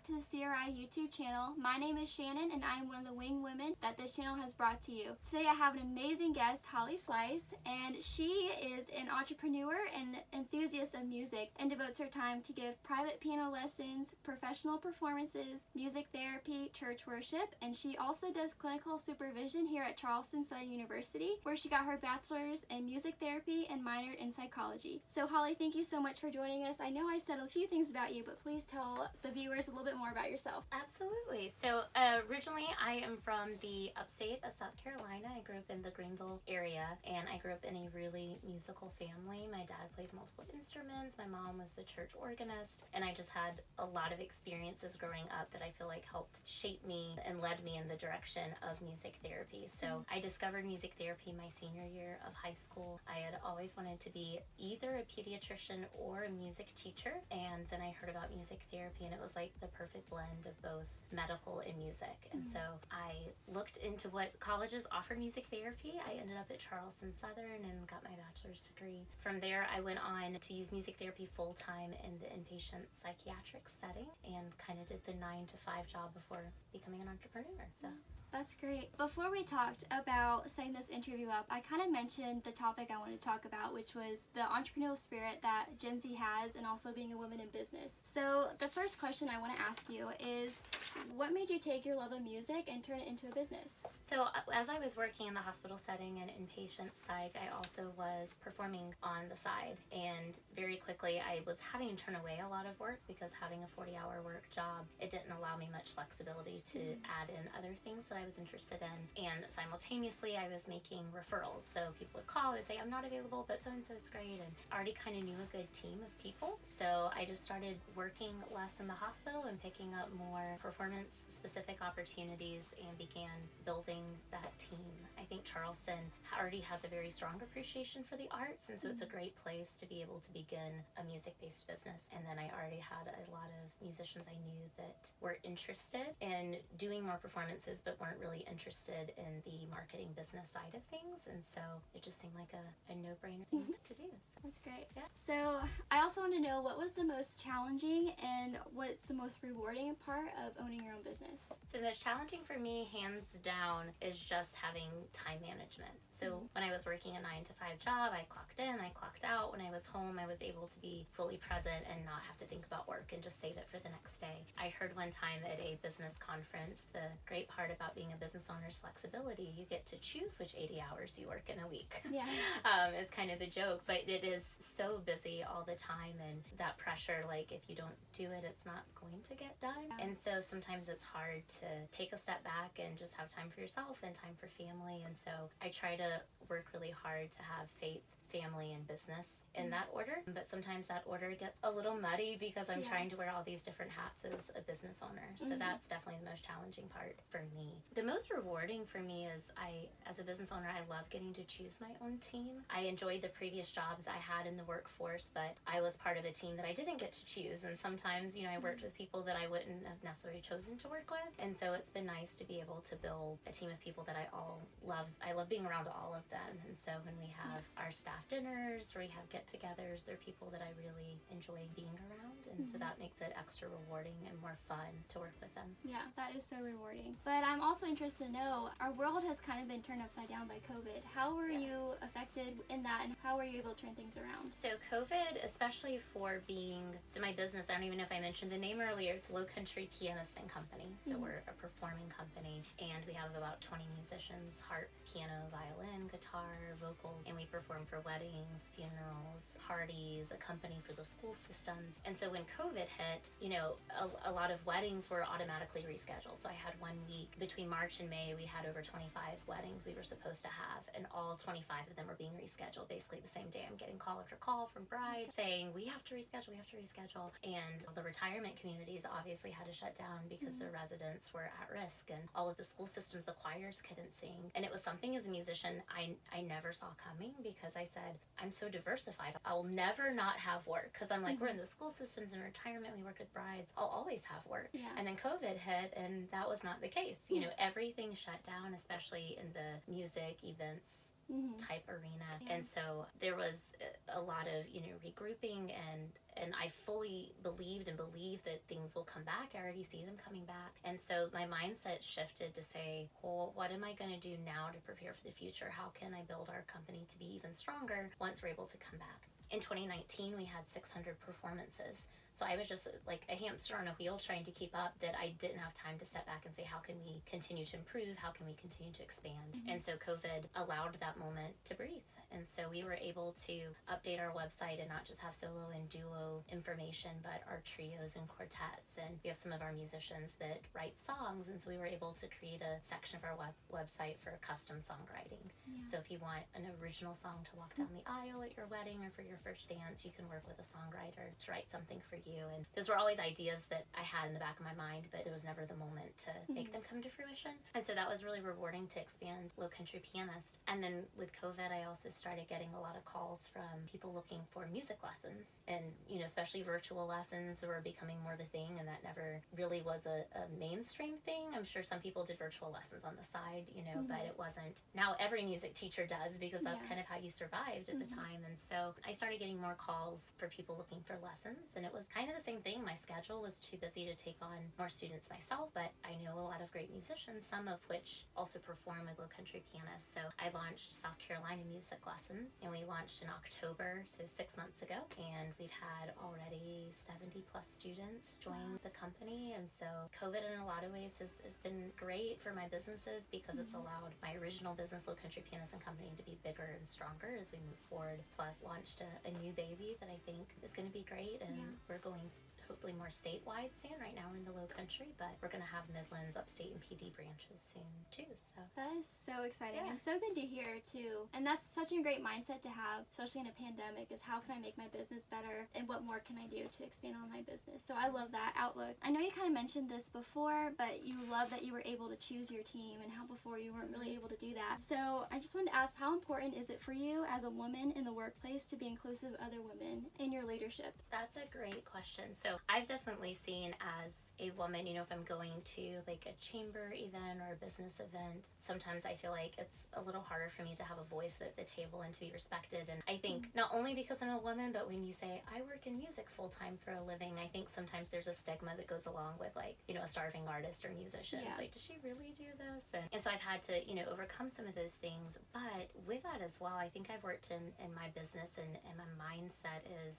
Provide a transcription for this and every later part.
to the CRI YouTube channel. My name is Shannon and I am one of the wing women that this channel has brought to you. Today I have an amazing guest, Holly Slice, and she is an entrepreneur and enthusiast of music and devotes her time to give private piano lessons, professional performances, music therapy, church worship, and she also does clinical supervision here at Charleston Southern University, where she got her bachelor's in music therapy and minored in psychology. So Holly, thank you so much for joining us. I know I said a few things about you, but please tell the viewers a little bit more about yourself. Absolutely. So originally I am from the upstate of South Carolina. I grew up in the Greenville area, and I grew up in a really musical family. My dad plays multiple instruments. My mom was the church organist, and I just had a lot of experiences growing up that I feel like helped shape me and led me in the direction of music therapy. So I discovered music therapy my senior year of high school. I had always wanted to be either a pediatrician or a music teacher, and then I heard about music therapy, and it was like the perfect blend of both medical and music. And so I looked into what colleges offer music therapy. I ended up at Charleston Southern and got my bachelor's degree. From there, I went on to use music therapy full-time in the inpatient psychiatric setting and kind of did the 9-to-5 job before becoming an entrepreneur. So. That's great. Before we talked about setting this interview up, I kind of mentioned the topic I wanted to talk about, which was the entrepreneurial spirit that Gen Z has and also being a woman in business. So the first question I want to ask you is, what made you take your love of music and turn it into a business? So as I was working in the hospital setting and inpatient psych, I also was performing on the side. And very quickly, I was having to turn away a lot of work because having a 40-hour work job, it didn't allow me much flexibility to add in other things that I was interested in. And simultaneously, I was making referrals. So people would call and say, I'm not available, but so-and-so is great. And I already kind of knew a good team of people. So I just started working less in the hospital and picking up more performance-specific opportunities and began building that team. I think Charleston already has a very strong appreciation for the arts, and so it's a great place to be able to begin a music-based business. And then I already had a lot of musicians I knew that were interested in doing more performances, but weren't really interested in the marketing business side of things. And so it just seemed like a no-brainer thing to do. That's great. Yeah. So I also want to know, what was the most challenging and what's the most rewarding part of owning your own business? So the most challenging for me, hands down, is just having time management. So when I was working a 9-to-5 job, I clocked in, I clocked out. When I was home, I was able to be fully present and not have to think about work and just save it for the next day. I heard one time at a business conference, the great part about being a business owner is flexibility. You get to choose which 80 hours you work in a week. Yeah. It's kind of the joke, but it is so busy all the time, and that pressure, like if you don't do it, it's not going to get done. Yeah. And so sometimes it's hard to take a step back and just have time for yourself and time for family. And so I try to work really hard to have faith, family, and business in that order, but sometimes that order gets a little muddy because I'm trying to wear all these different hats as a business owner. So that's definitely the most challenging part for me. The most rewarding for me is as a business owner, I love getting to choose my own team. I enjoyed the previous jobs I had in the workforce, but I was part of a team that I didn't get to choose. And sometimes, I worked with people that I wouldn't have necessarily chosen to work with. And so it's been nice to be able to build a team of people that I all love. I love being around all of them. And so when we have our staff dinners or we have get-togethers, they're people that I really enjoy being around. And so that makes it extra rewarding and more fun to work with them. Yeah, that is so rewarding. But I'm also interested to know, our world has kind of been turned upside down by COVID. How were you affected in that, and how were you able to turn things around? So COVID, especially for my business, I don't even know if I mentioned the name earlier, it's Low Country Pianist and Company. So we're a performing company, and we have about 20 musicians, harp, piano, violin, guitar, vocals, and we perform for weddings, funerals, parties, a company for the school systems. And so when COVID hit, a lot of weddings were automatically rescheduled. So I had 1 week between March and May, we had over 25 weddings we were supposed to have, and all 25 of them were being rescheduled basically the same day. I'm getting call after call from brides saying, we have to reschedule. And the retirement communities obviously had to shut down because their residents were at risk, and all of the school systems, the choirs couldn't sing. And it was something as a musician I never saw coming, because I said, I'm so diversified. I'll never not have work, because I'm like, we're in the school systems and retirement, we work with brides, I'll always have work. Yeah. And then COVID hit, and that was not the case. Everything shut down, especially in the music events type arena. And so there was a lot of, regrouping, and I fully believed and believe that things will come back. I already see them coming back. And so my mindset shifted to say, well, what am I going to do now to prepare for the future? How can I build our company to be even stronger once we're able to come back? In 2019, we had 600 performances. So I was just like a hamster on a wheel trying to keep up, that I didn't have time to step back and say, how can we continue to improve? How can we continue to expand? And so COVID allowed that moment to breathe. And so we were able to update our website and not just have solo and duo information, but our trios and quartets. And we have some of our musicians that write songs. And so we were able to create a section of our website for custom songwriting. Yeah. So if you want an original song to walk down the aisle at your wedding or for your first dance, you can work with a songwriter to write something for you. And those were always ideas that I had in the back of my mind, but there was never the moment to make them come to fruition. And so that was really rewarding to expand Low Country Pianist. And then with COVID, I also started getting a lot of calls from people looking for music lessons, and especially virtual lessons were becoming more of a thing, and that never really was a mainstream thing. I'm sure some people did virtual lessons on the side, but it wasn't. Now every music teacher does, because that's kind of how you survived at the time. And so I started getting more calls for people looking for lessons, and it was kind of the same thing. My schedule was too busy to take on more students myself, but I know a lot of great musicians, some of which also perform with Low Country Pianists. So I launched South Carolina Music Lessons, and we launched in October, so 6 months ago, and we've had already 70 plus students join the company. And so COVID in a lot of ways has been great for my businesses, because it's allowed my original business, Low Country Pianist and Company, to be bigger and stronger as we move forward. Plus launched a new baby that I think is going to be great, and we're going hopefully more statewide soon. Right now we're in the Low Country, but we're going to have Midlands, Upstate, and PD branches soon too. So that is so exciting and so good to hear too. And that's such a great mindset to have, especially in a pandemic, is how can I make my business better, and what more can I do to expand on my business? So I love that outlook. I know you kind of mentioned this before, but you love that you were able to choose your team, and how before you weren't really able to do that. So I just wanted to ask, how important is it for you as a woman in the workplace to be inclusive of other women in your leadership? That's a great question. So I've definitely seen, as a woman, if I'm going to like a chamber event or a business event, sometimes I feel like it's a little harder for me to have a voice at the table and to be respected. And I think not only because I'm a woman, but when you say I work in music full time for a living, I think sometimes there's a stigma that goes along with like, a starving artist or musician. It's like, does she really do this? And so I've had to, overcome some of those things. But with that as well, I think I've worked in my business, and my mindset is,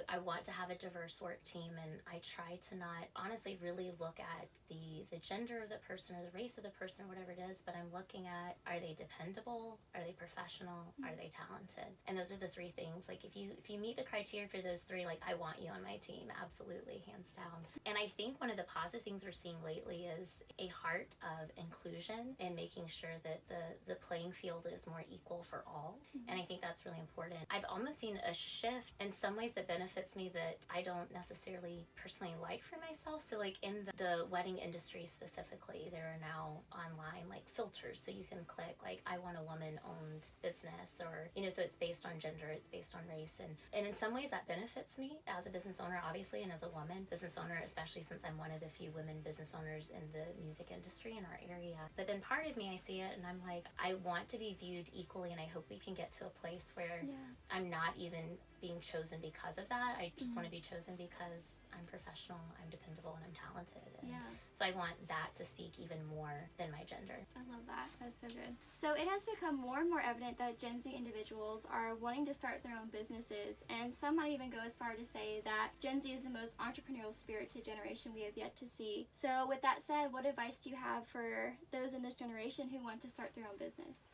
I want to have a diverse work team, and I try to not honestly really look at the gender of the person or the race of the person, whatever it is, but I'm looking at, are they dependable? Are they professional? Are they talented? And those are the three things. Like if you meet the criteria for those three, like I want you on my team, absolutely, hands down. And I think one of the positive things we're seeing lately is a heart of inclusion and making sure that the playing field is more equal for all. And I think that's really important. I've almost seen a shift in some ways that benefits me that I don't necessarily personally like for myself. So like in the wedding industry specifically, there are now online like filters, so you can click like I want a woman owned business, or so it's based on gender, it's based on race, and in some ways that benefits me as a business owner, obviously, and as a woman business owner, especially since I'm one of the few women business owners in the music industry in our area. But then part of me, I see it and I'm like, I want to be viewed equally, and I hope we can get to a place where I'm not even being chosen because of that. I just want to be chosen because I'm professional, I'm dependable, and I'm talented. And so I want that to speak even more than my gender. I love that. That's so good. So it has become more and more evident that Gen Z individuals are wanting to start their own businesses, and some might even go as far to say that Gen Z is the most entrepreneurial spirited generation we have yet to see. So with that said, what advice do you have for those in this generation who want to start their own business?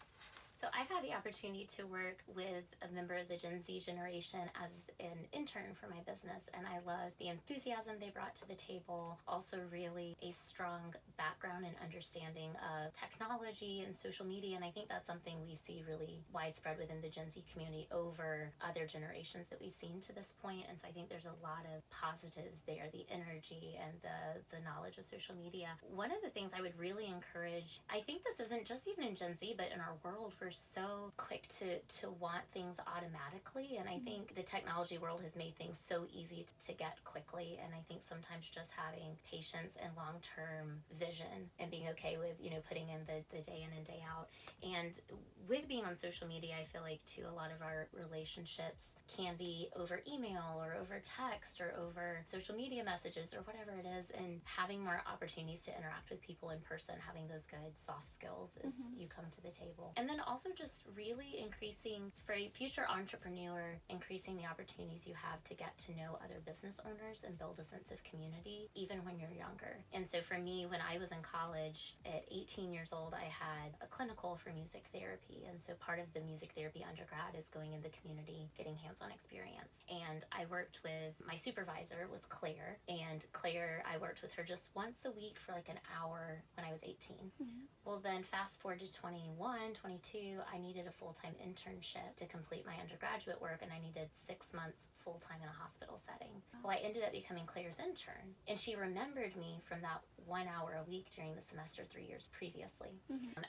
So I've had the opportunity to work with a member of the Gen Z generation as an intern for my business, and I loved the enthusiasm they brought to the table, also really a strong background and understanding of technology and social media, and I think that's something we see really widespread within the Gen Z community over other generations that we've seen to this point. And so I think there's a lot of positives there, the energy and the knowledge of social media. One of the things I would really encourage, I think this isn't just even in Gen Z, but in our world, we're we're so quick to want things automatically. And I think the technology world has made things so easy to get quickly. And I think sometimes just having patience and long-term vision and being okay with, putting in the day in and day out. And with being on social media, I feel like too, a lot of our relationships can be over email or over text or over social media messages or whatever it is, and having more opportunities to interact with people in person, having those good soft skills as you come to the table. And then also just really increasing, for a future entrepreneur, increasing the opportunities you have to get to know other business owners and build a sense of community even when you're younger. And so for me, when I was in college at 18 years old, I had a clinical for music therapy. And so part of the music therapy undergrad is going in the community, getting hands-on experience. And I worked with, my supervisor was Claire, and Claire, I worked with her just once a week for like an hour when I was 18. Well, then fast forward to 21, 22, I needed a full-time internship to complete my undergraduate work, and I needed 6 months full-time in a hospital setting. Well, I ended up becoming Claire's intern, and she remembered me from that 1 hour a week during the semester 3 years previously.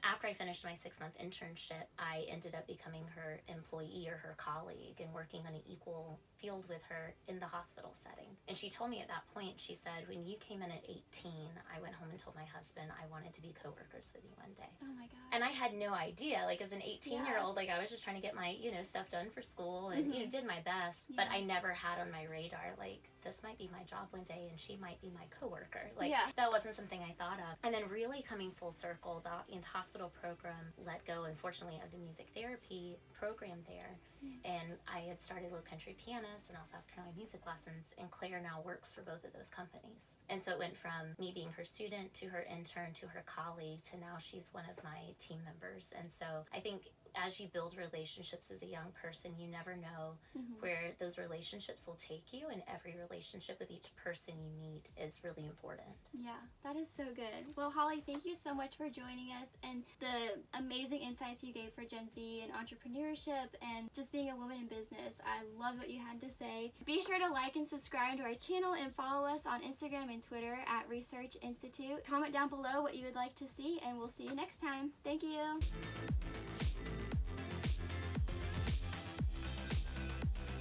After I finished my 6-month internship, I ended up becoming her employee or her colleague and working on an equal field with her in the hospital setting. And she told me at that point, she said, when you came in at 18, I went home and told my husband I wanted to be coworkers with you one day. Oh my God. And I had no idea, like as an 18-year-old, like I was just trying to get my, stuff done for school and, did my best, but I never had on my radar, like, this might be my job one day and she might be my coworker. Like that wasn't something I thought of. And then really coming full circle, the hospital program let go, unfortunately, of the music therapy program there. And I had started Low Country Pianist and also South Carolina music lessons, and Claire now works for both of those companies. And so it went from me being her student to her intern to her colleague to now she's one of my team members. And so I think as you build relationships as a young person, you never know where those relationships will take you, and every relationship with each person you meet is really important. Yeah, that is so good. Well, Holly, thank you so much for joining us and the amazing insights you gave for Gen Z and entrepreneurship and just being a woman in business. I loved what you had to say. Be sure to like and subscribe to our channel and follow us on Instagram and Twitter at Research Institute. Comment down below what you would like to see, and we'll see you next time. Thank you.